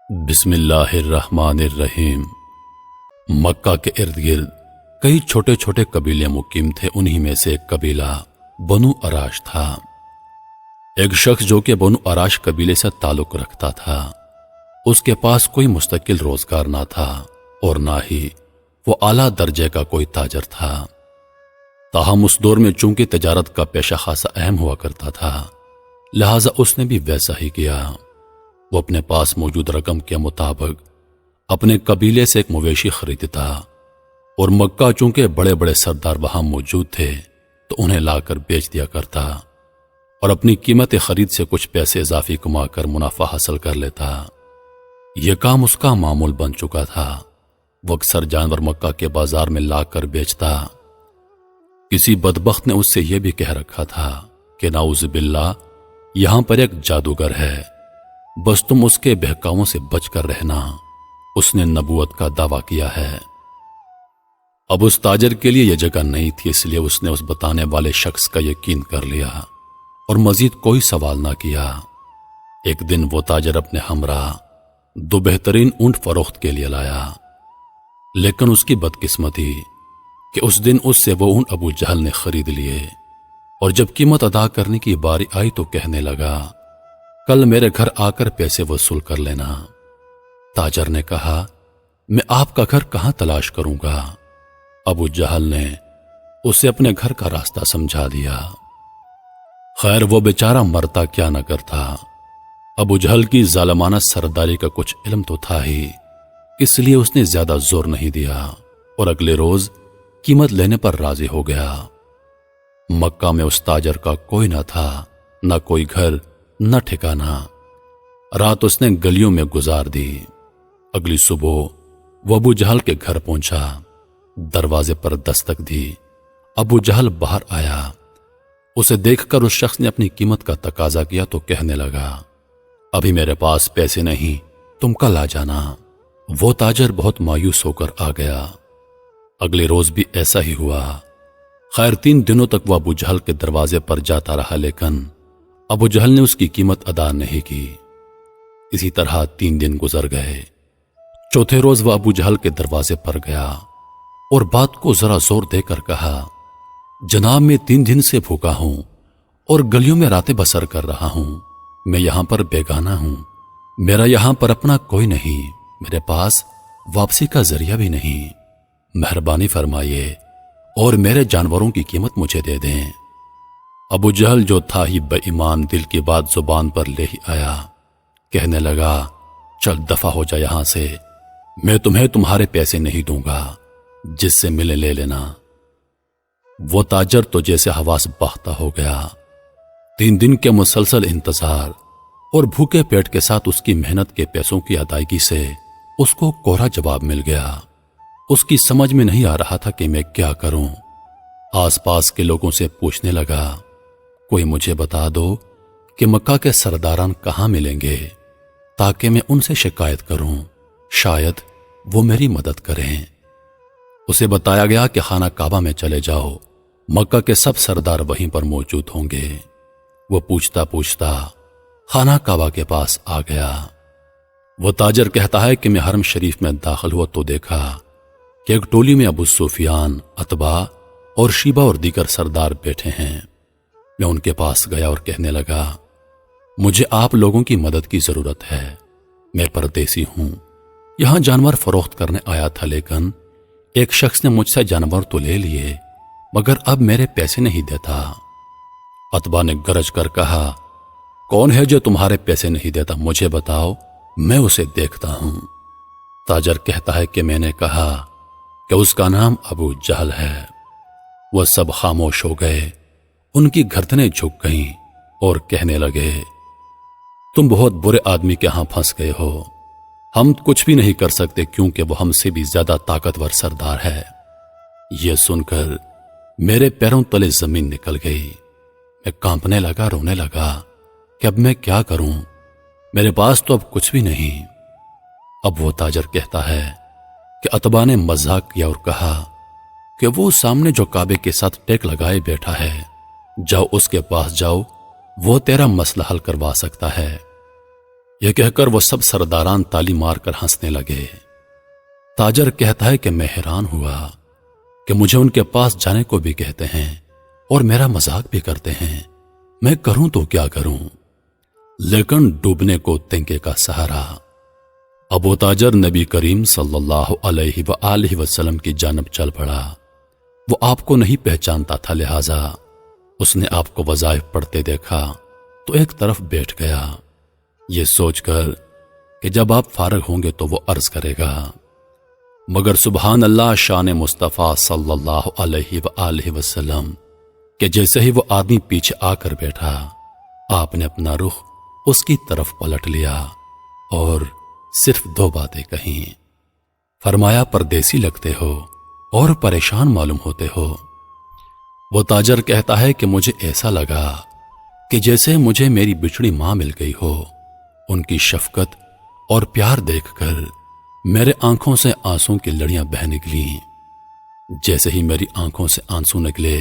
بسم اللہ الرحمن الرحیم۔ مکہ کے ارد گرد کئی چھوٹے چھوٹے قبیلے مقیم تھے۔ انہی میں سے ایک قبیلہ بنو اراش تھا۔ ایک شخص جو کہ بنو اراش قبیلے سے تعلق رکھتا تھا، اس کے پاس کوئی مستقل روزگار نہ تھا اور نہ ہی وہ اعلیٰ درجے کا کوئی تاجر تھا۔ تاہم اس دور میں چونکہ تجارت کا پیشہ خاصا اہم ہوا کرتا تھا، لہذا اس نے بھی ویسا ہی کیا۔ وہ اپنے پاس موجود رقم کے مطابق اپنے قبیلے سے ایک مویشی خریدتا اور مکہ چونکہ بڑے بڑے سردار وہاں موجود تھے تو انہیں لا کر بیچ دیا کرتا اور اپنی قیمت خرید سے کچھ پیسے اضافی کما کر منافع حاصل کر لیتا۔ یہ کام اس کا معمول بن چکا تھا۔ وہ اکثر جانور مکہ کے بازار میں لا کر بیچتا۔ کسی بدبخت نے اس سے یہ بھی کہہ رکھا تھا کہ نعوذ باللہ، یہاں پر ایک جادوگر ہے، بس تم اس کے بہکاووں سے بچ کر رہنا۔ اس نے نبوت کا دعویٰ کیا ہے۔ اب اس تاجر کے لیے یہ جگہ نہیں تھی، اس لیے اس نے اس بتانے والے شخص کا یقین کر لیا اور مزید کوئی سوال نہ کیا۔ ایک دن وہ تاجر اپنے ہمراہ 2 بہترین اونٹ فروخت کے لیے لایا، لیکن اس کی بدقسمتی کہ اس دن اس سے وہ اونٹ ابو جہل نے خرید لیے اور جب قیمت ادا کرنے کی باری آئی تو کہنے لگا، کل میرے گھر آ کر پیسے وصول کر لینا۔ تاجر نے کہا، میں آپ کا گھر کہاں تلاش کروں گا؟ ابو جہل نے اسے اپنے گھر کا راستہ سمجھا دیا۔ خیر، وہ بیچارہ مرتا کیا نہ کرتا۔ ابو جہل کی ظالمانہ سرداری کا کچھ علم تو تھا ہی، اس لیے اس نے زیادہ زور نہیں دیا اور اگلے روز قیمت لینے پر راضی ہو گیا۔ مکہ میں اس تاجر کا کوئی نہ تھا، نہ کوئی گھر، نہ ٹھکانہ۔ رات اس نے گلیوں میں گزار دی۔ اگلی صبح وہ ابو جہل کے گھر پہنچا۔ دروازے پر دستک دی۔ ابو جہل باہر آیا۔ اسے دیکھ کر اس شخص نے اپنی قیمت کا تقاضا کیا تو کہنے لگا، ابھی میرے پاس پیسے نہیں، تم کل آ جانا۔ وہ تاجر بہت مایوس ہو کر آ گیا۔ اگلے روز بھی ایسا ہی ہوا۔ خیر، 3 دنوں تک وہ ابو جہل کے دروازے پر جاتا رہا، لیکن ابو جہل نے اس کی قیمت ادا نہیں کی۔ اسی طرح 3 دن گزر گئے۔ چوتھے روز وہ ابو جہل کے دروازے پر گیا اور بات کو ذرا زور دے کر کہا، جناب، میں 3 دن سے بھوکا ہوں اور گلیوں میں راتیں بسر کر رہا ہوں۔ میں یہاں پر بیگانہ ہوں، میرا یہاں پر اپنا کوئی نہیں، میرے پاس واپسی کا ذریعہ بھی نہیں۔ مہربانی فرمائیے اور میرے جانوروں کی قیمت مجھے دے دیں۔ ابو جہل جو تھا ہی بے ایمان، دل کی بات زبان پر لے ہی آیا۔ کہنے لگا، چل دفع ہو جا یہاں سے، میں تمہیں تمہارے پیسے نہیں دوں گا، جس سے ملے لے لینا۔ وہ تاجر تو جیسے حواس باختہ ہو گیا۔ 3 دن کے مسلسل انتظار اور بھوکے پیٹ کے ساتھ اس کی محنت کے پیسوں کی ادائیگی سے اس کو کوڑا جواب مل گیا۔ اس کی سمجھ میں نہیں آ رہا تھا کہ میں کیا کروں۔ آس پاس کے لوگوں سے پوچھنے لگا، کوئی مجھے بتا دو کہ مکہ کے سرداران کہاں ملیں گے تاکہ میں ان سے شکایت کروں، شاید وہ میری مدد کریں۔ اسے بتایا گیا کہ خانہ کعبہ میں چلے جاؤ، مکہ کے سب سردار وہیں پر موجود ہوں گے۔ وہ پوچھتا پوچھتا خانہ کعبہ کے پاس آ گیا۔ وہ تاجر کہتا ہے کہ میں حرم شریف میں داخل ہوا تو دیکھا کہ ایک ٹولی میں ابو سفیان، عتبہ اور شیبہ اور دیگر سردار بیٹھے ہیں۔ میں ان کے پاس گیا اور کہنے لگا، مجھے آپ لوگوں کی مدد کی ضرورت ہے۔ میں پردیسی ہوں، یہاں جانور فروخت کرنے آیا تھا، لیکن ایک شخص نے مجھ سے جانور تو لے لیے مگر اب میرے پیسے نہیں دیتا۔ عتبہ نے گرج کر کہا، کون ہے جو تمہارے پیسے نہیں دیتا؟ مجھے بتاؤ، میں اسے دیکھتا ہوں۔ تاجر کہتا ہے کہ میں نے کہا کہ اس کا نام ابو جہل ہے۔ وہ سب خاموش ہو گئے، ان کی گردنیں جھک گئیں اور کہنے لگے، تم بہت برے آدمی کے ہاں پھنس گئے ہو، ہم کچھ بھی نہیں کر سکتے کیونکہ وہ ہم سے بھی زیادہ طاقتور سردار ہے۔ یہ سن کر میرے پیروں تلے زمین نکل گئی۔ میں کانپنے لگا، رونے لگا کہ اب میں کیا کروں، میرے پاس تو اب کچھ بھی نہیں۔ اب وہ تاجر کہتا ہے کہ عتبہ نے مذاق کیا اور کہا کہ وہ سامنے جو کعبے کے ساتھ ٹیک لگائے بیٹھا ہے، جاؤ اس کے پاس جاؤ، وہ تیرا مسئلہ حل کروا سکتا ہے۔ یہ کہہ کر وہ سب سرداران تالی مار کر ہنسنے لگے۔ تاجر کہتا ہے کہ میں حیران ہوا کہ مجھے ان کے پاس جانے کو بھی کہتے ہیں اور میرا مذاق بھی کرتے ہیں، میں کروں تو کیا کروں؟ لیکن ڈوبنے کو تنکے کا سہارا۔ ابو تاجر نبی کریم صلی اللہ علیہ وآلہ وسلم کی جانب چل پڑا۔ وہ آپ کو نہیں پہچانتا تھا، لہذا اس نے آپ کو وظائف پڑھتے دیکھا تو ایک طرف بیٹھ گیا، یہ سوچ کر کہ جب آپ فارغ ہوں گے تو وہ عرض کرے گا۔ مگر سبحان اللہ، شان مصطفیٰ صلی اللہ علیہ وآلہ وسلم کہ جیسے ہی وہ آدمی پیچھے آ کر بیٹھا، آپ نے اپنا رخ اس کی طرف پلٹ لیا اور صرف دو باتیں کہیں۔ فرمایا، پردیسی لگتے ہو اور پریشان معلوم ہوتے ہو۔ وہ تاجر کہتا ہے کہ مجھے ایسا لگا کہ جیسے مجھے میری بچھڑی ماں مل گئی ہو۔ ان کی شفقت اور پیار دیکھ کر میرے آنکھوں سے آنسوں کی لڑیاں بہہ نکلیں۔ جیسے ہی میری آنکھوں سے آنسو نکلے،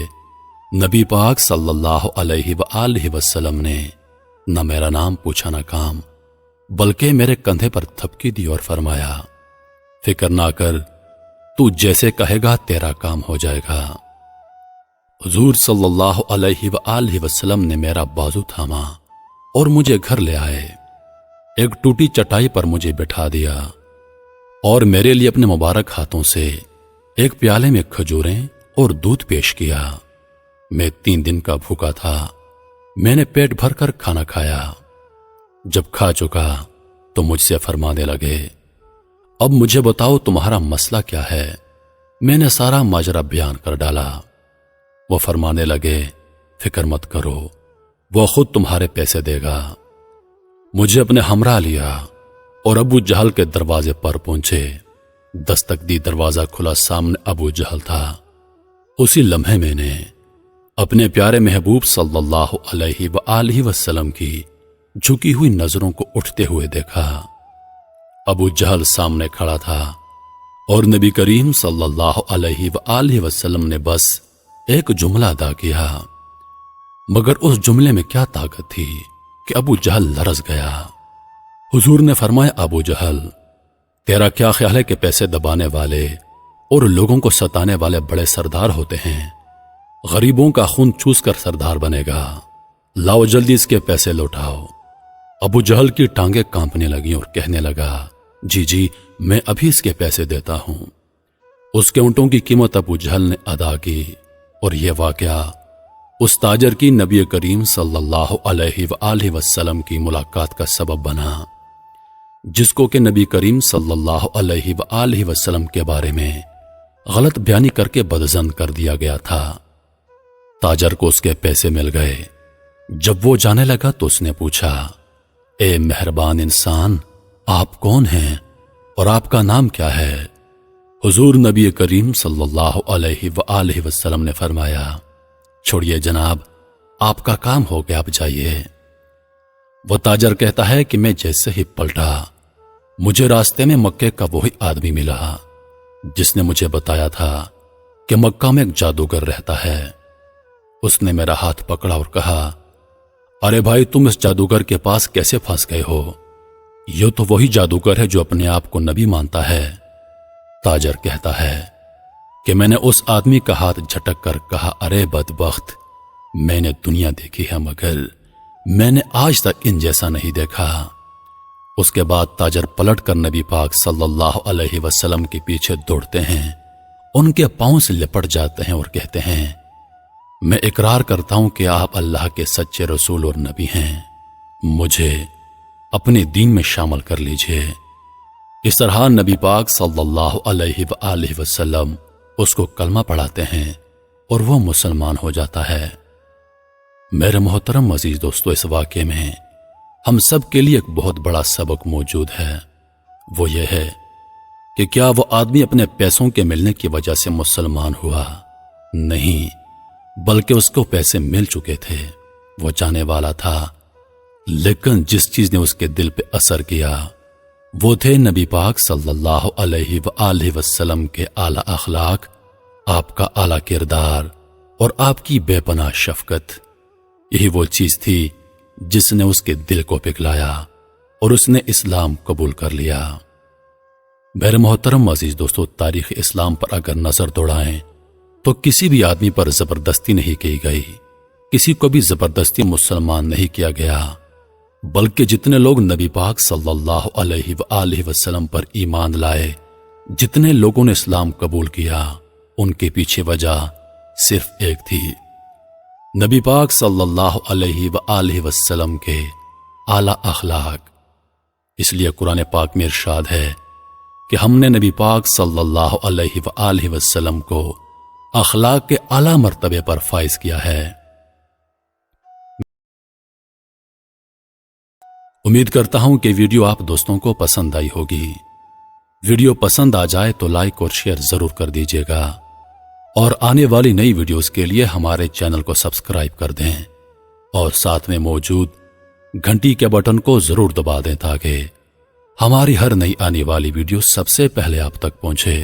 نبی پاک صلی اللہ علیہ وآلہ وسلم نے نہ میرا نام پوچھا نہ کام، بلکہ میرے کندھے پر تھپکی دی اور فرمایا، فکر نہ کر، تو جیسے کہے گا تیرا کام ہو جائے گا۔ حضور صلی اللہ علیہ وآلہ وسلم نے میرا بازو تھاما اور مجھے گھر لے آئے، ایک ٹوٹی چٹائی پر مجھے بٹھا دیا اور میرے لیے اپنے مبارک ہاتھوں سے ایک پیالے میں کھجوریں اور دودھ پیش کیا۔ میں 3 دن کا بھوکا تھا، میں نے پیٹ بھر کر کھانا کھایا۔ جب کھا چکا تو مجھ سے فرمانے لگے، اب مجھے بتاؤ تمہارا مسئلہ کیا ہے؟ میں نے سارا ماجرا بیان کر ڈالا۔ وہ فرمانے لگے، فکر مت کرو، وہ خود تمہارے پیسے دے گا۔ مجھے اپنے ہمراہ لیا اور ابو جہل کے دروازے پر پہنچے۔ دستک دی، دروازہ کھلا، سامنے ابو جہل تھا۔ اسی لمحے میں نے اپنے پیارے محبوب صلی اللہ علیہ وآلہ وسلم کی جھکی ہوئی نظروں کو اٹھتے ہوئے دیکھا۔ ابو جہل سامنے کھڑا تھا اور نبی کریم صلی اللہ علیہ وآلہ وسلم نے بس ایک جملہ ادا کیا، مگر اس جملے میں کیا طاقت تھی کہ ابو جہل لرز گیا۔ حضور نے فرمایا، ابو جہل، تیرا کیا خیال ہے کہ پیسے دبانے والے اور لوگوں کو ستانے والے بڑے سردار ہوتے ہیں؟ غریبوں کا خون چوس کر سردار بنے گا۔ لاؤ جلدی اس کے پیسے لوٹاؤ۔ ابو جہل کی ٹانگیں کانپنے لگیں اور کہنے لگا، جی میں ابھی اس کے پیسے دیتا ہوں۔ اس کے اونٹوں کی قیمت ابو جہل نے ادا کی اور یہ واقعہ اس تاجر کی نبی کریم صلی اللہ علیہ وآلہ وسلم کی ملاقات کا سبب بنا، جس کو کہ نبی کریم صلی اللہ علیہ وآلہ وسلم کے بارے میں غلط بیانی کر کے بدظن کر دیا گیا تھا۔ تاجر کو اس کے پیسے مل گئے۔ جب وہ جانے لگا تو اس نے پوچھا، اے مہربان انسان، آپ کون ہیں اور آپ کا نام کیا ہے؟ حضور نبی کریم صلی اللہ علیہ وآلہ وسلم نے فرمایا، چھوڑیے جناب، آپ کا کام ہو گیا، آپ جائیے۔ وہ تاجر کہتا ہے کہ میں جیسے ہی پلٹا، مجھے راستے میں مکے کا وہی آدمی ملا جس نے مجھے بتایا تھا کہ مکہ میں ایک جادوگر رہتا ہے۔ اس نے میرا ہاتھ پکڑا اور کہا، ارے بھائی، تم اس جادوگر کے پاس کیسے پھنس گئے ہو؟ یہ تو وہی جادوگر ہے جو اپنے آپ کو نبی مانتا ہے۔ تاجر کہتا ہے کہ میں نے اس آدمی کا ہاتھ جھٹک کر کہا، ارے بدبخت، میں نے دنیا دیکھی ہے مگر میں نے آج تک ان جیسا نہیں دیکھا۔ اس کے بعد تاجر پلٹ کر نبی پاک صلی اللہ علیہ وسلم کے پیچھے دوڑتے ہیں، ان کے پاؤں سے لپٹ جاتے ہیں اور کہتے ہیں، میں اقرار کرتا ہوں کہ آپ اللہ کے سچے رسول اور نبی ہیں، مجھے اپنے دین میں شامل کر لیجئے۔ اس طرح نبی پاک صلی اللہ علیہ وآلہ وسلم اس کو کلمہ پڑھاتے ہیں اور وہ مسلمان ہو جاتا ہے۔ میرے محترم عزیز دوستو، اس واقعے میں ہم سب کے لیے ایک بہت بڑا سبق موجود ہے۔ وہ یہ ہے کہ کیا وہ آدمی اپنے پیسوں کے ملنے کی وجہ سے مسلمان ہوا؟ نہیں، بلکہ اس کو پیسے مل چکے تھے، وہ جانے والا تھا، لیکن جس چیز نے اس کے دل پہ اثر کیا وہ تھے نبی پاک صلی اللہ علیہ وآلہ وسلم کے اعلیٰ اخلاق، آپ کا اعلیٰ کردار اور آپ کی بے پناہ شفقت۔ یہی وہ چیز تھی جس نے اس کے دل کو پگھلایا اور اس نے اسلام قبول کر لیا۔ میرے محترم عزیز دوستو، تاریخ اسلام پر اگر نظر دوڑائیں تو کسی بھی آدمی پر زبردستی نہیں کی گئی، کسی کو بھی زبردستی مسلمان نہیں کیا گیا، بلکہ جتنے لوگ نبی پاک صلی اللہ علیہ وآلہ وسلم پر ایمان لائے، جتنے لوگوں نے اسلام قبول کیا، ان کے پیچھے وجہ صرف ایک تھی، نبی پاک صلی اللہ علیہ وآلہ وسلم کے اعلی اخلاق۔ اس لیے قرآن پاک میں ارشاد ہے کہ ہم نے نبی پاک صلی اللہ علیہ وآلہ وسلم کو اخلاق کے اعلی مرتبے پر فائز کیا ہے۔ امید کرتا ہوں کہ ویڈیو آپ دوستوں کو پسند آئی ہوگی۔ ویڈیو پسند آ جائے تو لائک اور شیئر ضرور کر دیجیے گا، اور آنے والی نئی ویڈیوز کے لیے ہمارے چینل کو سبسکرائب کر دیں اور ساتھ میں موجود گھنٹی کے بٹن کو ضرور دبا دیں تاکہ ہماری ہر نئی آنے والی ویڈیو سب سے پہلے آپ تک پہنچے۔